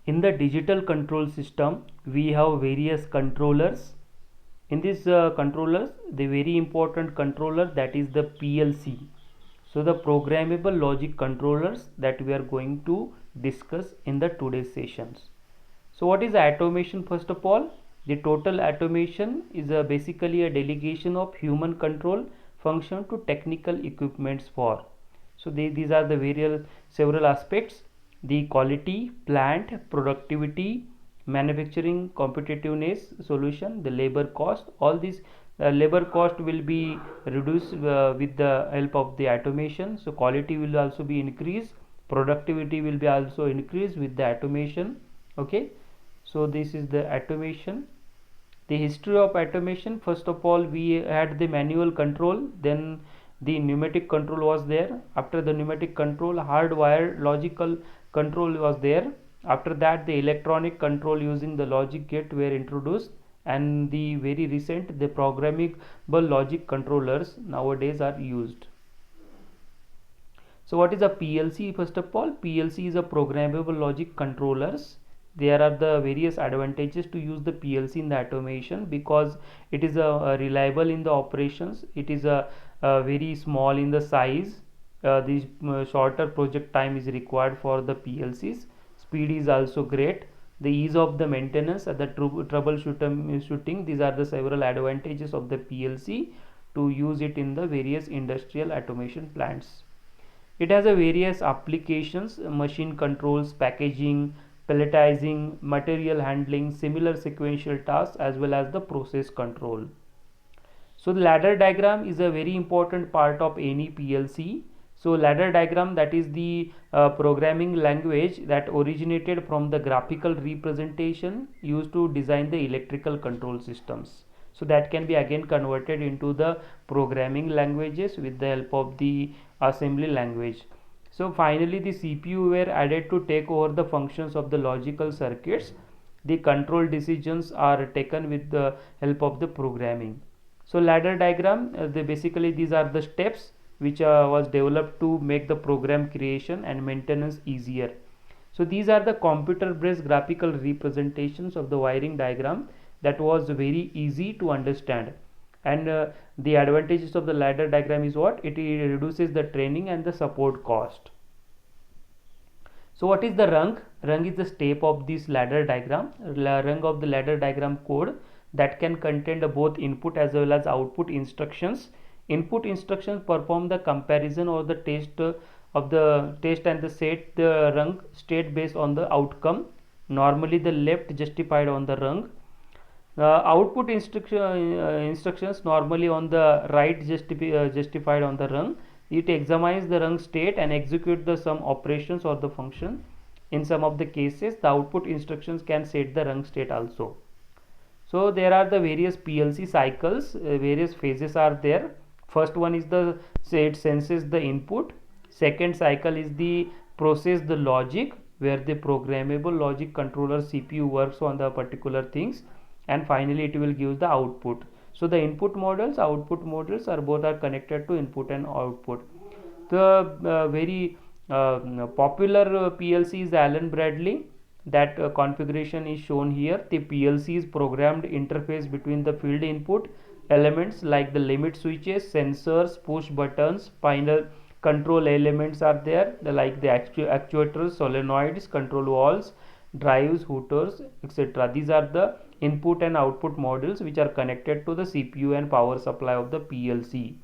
In the digital control system, we have various controllers. In this controllers, the very important controller, that is the PLC. So the programmable logic controllers that we are going to discuss in the today's sessions. So what is automation? First of all, the total automation is basically a delegation of human control function to technical equipments for. So these are the various several aspects: the quality, plant, productivity, manufacturing competitiveness, solution, the labor cost. All these labor cost will be reduced with the help of the automation. So quality will also be increased, productivity will be also increased with the automation. Okay, so this is the automation. The history of automation: first of all, we had the manual control, then the pneumatic control was there. After the pneumatic control, hardwired logical control was there. After that, the electronic control using the logic gate were introduced, and the very recent, the programmable logic controllers nowadays are used. So what is a PLC? First of all, PLC is a programmable logic controllers. There are the various advantages to use the PLC in the automation, because it is a reliable in the operations. It is a very small in the size. The shorter project time is required for the PLCs. Speed is also great. The ease of the maintenance and the troubleshooting. These are the several advantages of the PLC to use it in the various industrial automation plants. It has a various applications: machine controls, packaging, palletizing, material handling, similar sequential tasks, as well as the process control. So the ladder diagram is a very important part of any PLC. So ladder diagram, that is the programming language that originated from the graphical representation used to design the electrical control systems. So that can be again converted into the programming languages with the help of the assembly language. So finally, the CPU were added to take over the functions of the logical circuits. The control decisions are taken with the help of the programming. So ladder diagram, basically these are the steps which was developed to make the program creation and maintenance easier. So these are the computer based graphical representations of the wiring diagram that was very easy to understand. And the advantages of the ladder diagram is what? It reduces the training and the support cost. So what is the rung? Rung is the step of this ladder diagram. Rung of the ladder diagram code that can contain both input as well as output instructions. Input instructions perform the comparison or the test of the test and the set the rung state based on the outcome. Normally the left justified on the rung. Output instructions normally on the right justified on the rung. It examines the rung state and execute the some operations or the function. In some of the cases, the output instructions can set the rung state also. So there are the various PLC cycles, various phases are there. First one is the it senses the input. Second cycle is the process the logic, where the programmable logic controller CPU works on the particular things, and finally it will give the output. So the input models, output models are both are connected to input and output. The very popular PLC is Allen Bradley. That configuration is shown here. The PLC is programmed interface between the field input elements like the limit switches, sensors, push buttons, final control elements are there, like the actuators, solenoids, control valves, drives, hooters, etc. These are the input and output modules which are connected to the CPU and power supply of the PLC.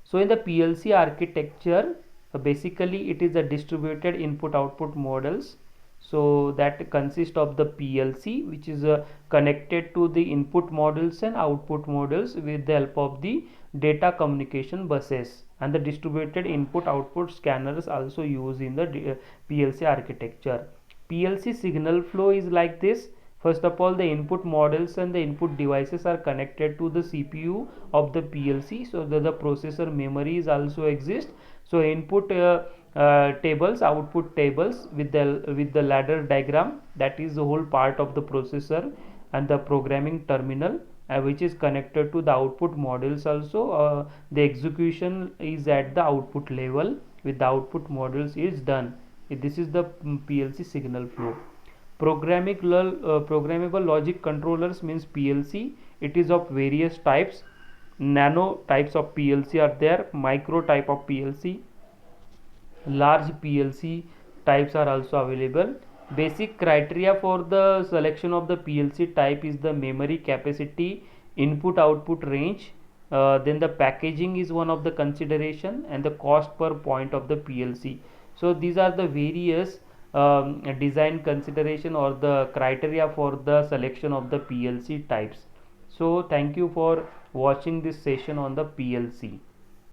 So in the PLC architecture, basically it is a distributed input output models. So that consist of the PLC, which is connected to the input modules and output modules with the help of the data communication buses, and the distributed input output scanners also used in the PLC architecture. PLC signal flow is like this. First of all, the input models and the input devices are connected to the CPU of the PLC, so that the processor memories also exist. So input tables, output tables with the ladder diagram, that is the whole part of the processor, and the programming terminal which is connected to the output models also. The execution is at the output level with the output models is done. This is the PLC signal flow. Programmable logic controllers means PLC. It is of various types. Nano types of PLC are there, micro type of PLC, large PLC types are also available. Basic criteria for the selection of the PLC type is the memory capacity, input output range, then the packaging is one of the consideration, and the cost per point of the PLC. So these are the various design consideration or the criteria for the selection of the PLC types. So thank you for watching this session on the PLC.